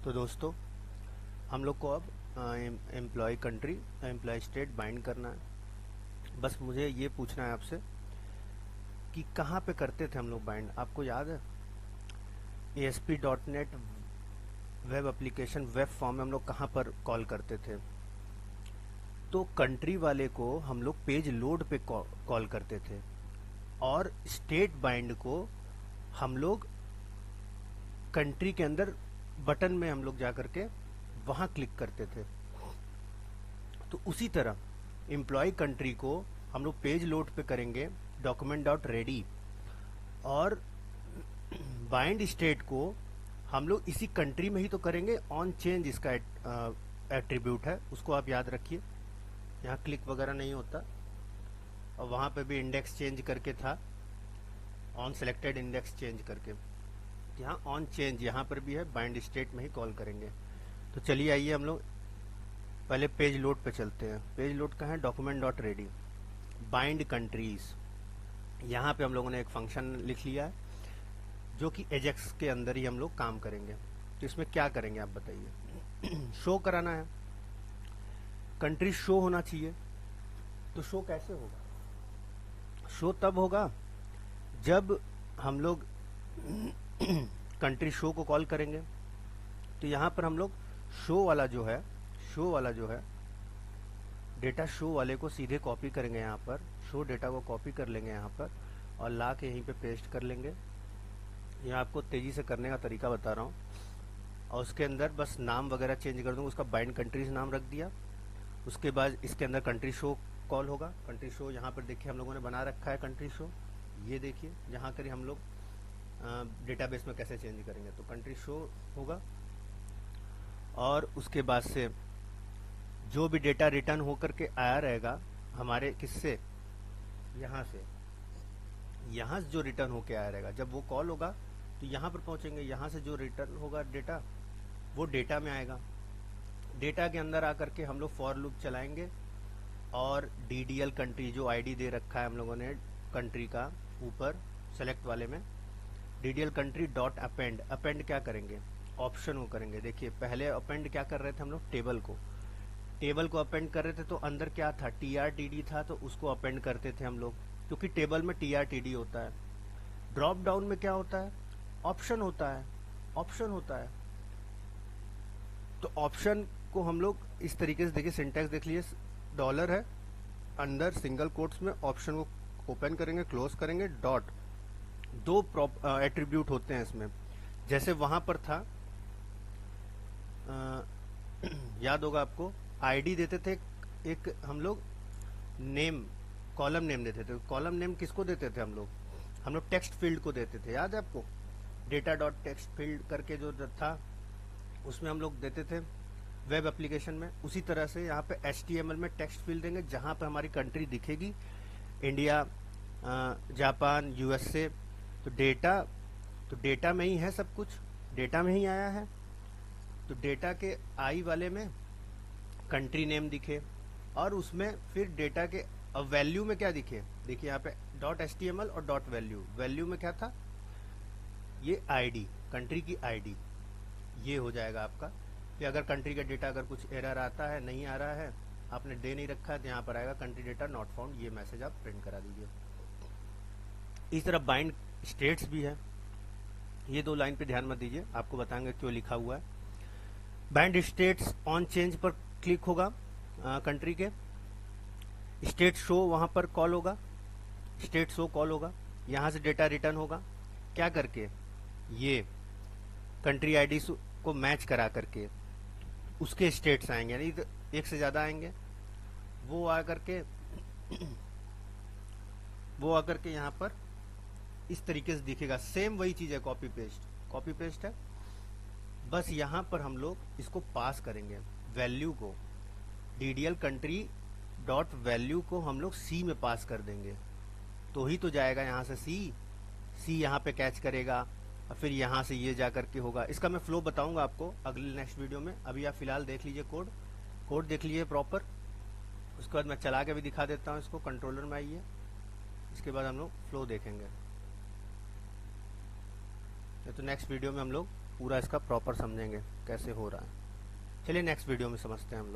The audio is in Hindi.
तो दोस्तों हम लोग को अब employ country employ state bind करना है। बस मुझे ये पूछना है आपसे कि कहाँ पे करते थे हम लोग बाइंड, आपको याद है? ASP.NET web application web form में हम लोग कहाँ पर कॉल करते थे? तो कंट्री वाले को हम लोग पेज लोड पे कॉल करते थे और स्टेट बाइंड को हम लोग कंट्री के अंदर बटन में हम लोग जा करके वहां क्लिक करते थे। तो उसी तरह एम्प्लॉय कंट्री को हम लोग पेज लोड पे करेंगे डॉक्यूमेंट डॉट रेडी, और बाइंड स्टेट को हम लोग इसी कंट्री में ही तो करेंगे। ऑन चेंज इसका एट्रीब्यूट है, उसको आप याद रखिए। यहाँ क्लिक वगैरह नहीं होता, और वहां पे भी इंडेक्स चेंज करके था, ऑन सेलेक्टेड इंडेक्स चेंज करके। यहाँ ऑन चेंज यहाँ पर भी है, बाइंड स्टेट में ही कॉल करेंगे। तो चलिए आइए हम लोग पहले पेज लोड पे चलते हैं। पेज लोड कहाँ है? Document dot ready bind countries. यहाँ पे हम लोगों ने एक फंक्शन लिख लिया है जो कि एजेक्स के अंदर ही हम लोग काम करेंगे। तो इसमें क्या करेंगे आप बताइए? शो कराना है, कंट्री शो होना चाहिए। तो शो कैसे होगा? शो तब होगा जब हम लोग कंट्री शो को कॉल करेंगे। तो यहाँ पर हम लोग शो वाला जो है डेटा शो वाले को सीधे कॉपी करेंगे। यहाँ पर शो डेटा को कॉपी कर लेंगे यहाँ पर और ला के यहीं पे पेस्ट कर लेंगे। यहाँ आपको तेजी से करने का तरीका बता रहा हूँ। और उसके अंदर बस नाम वगैरह चेंज कर दूंगा, उसका बाइंड कंट्रीज नाम रख दिया। उसके बाद इसके अंदर कंट्री शो कॉल होगा। कंट्री शो यहाँ पर देखिए हम लोगों ने बना रखा है कंट्री शो, ये देखिए जहाँ करी हम लोग डेटाबेस में कैसे चेंज करेंगे। तो कंट्री शो होगा और उसके बाद से जो भी डेटा रिटर्न होकर के आया रहेगा हमारे किससे, यहाँ से, यहाँ से जो रिटर्न होके आया रहेगा, जब वो कॉल होगा तो यहाँ पर पहुंचेंगे। यहाँ से जो रिटर्न होगा डेटा वो डेटा में आएगा। डेटा के अंदर आकर के हम लोग फॉर लूप चलाएंगे और DDL कंट्री जो आईडी दे रखा है हम लोगों ने कंट्री का ऊपर सेलेक्ट वाले में, DDL country dot append. Append क्या करेंगे? ऑप्शन वो करेंगे। देखिए पहले अपेंड क्या कर रहे थे हम लोग? टेबल को अपेंड कर रहे थे। तो अंदर क्या था? TRTD था, तो उसको अपेंड करते थे हम लोग, क्योंकि टेबल में TRTD होता है। ड्रॉप डाउन में क्या होता है? ऑप्शन होता है। तो ऑप्शन को हम लोग इस तरीके से, देखिए सिंटैक्स देख लीजिए, डॉलर है, अंदर सिंगल कोट्स में ऑप्शन को ओपन करेंगे, क्लोज करेंगे, डॉट। दो एट्रीब्यूट होते हैं इसमें। जैसे वहां पर था याद होगा आपको, आईडी देते थे एक हम लोग, नेम, कॉलम नेम देते थे। कॉलम नेम किसको देते थे हम लोग टेक्स्ट फील्ड को देते थे। याद है आपको? डेटा डॉट टेक्स्ट फील्ड करके जो था उसमें हम लोग देते थे वेब एप्लीकेशन में। उसी तरह से यहाँ पे HTML में टेक्स्ट फील्ड देंगे जहां पे हमारी कंट्री दिखेगी, इंडिया, जापान, USA। तो डेटा में ही है सब कुछ, डेटा में ही आया है। तो डेटा के आई वाले में कंट्री नेम दिखे और उसमें फिर डेटा के वैल्यू में क्या दिखे? देखिए यहाँ पे डॉट HTML और डॉट वैल्यू। वैल्यू में क्या था? ये आईडी, कंट्री की आईडी। ये हो जाएगा आपका। फिर अगर कंट्री का डेटा अगर कुछ एरर आता है, नहीं आ रहा है, आपने दे नहीं रखा है, तो यहाँ पर आएगा कंट्री डेटा नॉट फाउंड, ये मैसेज आप प्रिंट करा दीजिए। इस तरह बाइंड स्टेट्स भी है। ये दो लाइन पे ध्यान मत दीजिए, आपको बताएंगे क्यों लिखा हुआ है। बाइंड स्टेट्स ऑन चेंज पर क्लिक होगा कंट्री के, स्टेट शो वहां पर कॉल होगा, स्टेट शो कॉल होगा, यहां से डेटा रिटर्न होगा। क्या करके? ये कंट्री आईडी को मैच करा करके उसके स्टेट्स आएंगे, यानी एक से ज्यादा आएंगे। वो आकर के यहाँ पर इस तरीके से दिखेगा। सेम वही चीज है, कॉपी पेस्ट है। बस यहाँ पर हम लोग इसको पास करेंगे वैल्यू को, DDL कंट्री डॉट वैल्यू को हम लोग C में पास कर देंगे, तो ही तो जाएगा यहाँ से C यहाँ पे कैच करेगा और फिर यहाँ से ये जा करके होगा। इसका मैं फ्लो बताऊंगा आपको अगले नेक्स्ट वीडियो में। अभी आप फिलहाल देख लीजिए कोड देख लीजिए प्रॉपर। उसके बाद मैं चला के भी दिखा देता हूँ इसको। कंट्रोलर में आइए, इसके बाद हम लोग फ्लो देखेंगे। तो नेक्स्ट वीडियो में हम लोग पूरा इसका प्रॉपर समझेंगे कैसे हो रहा है। चलिए नेक्स्ट वीडियो में समझते हैं हम लोग।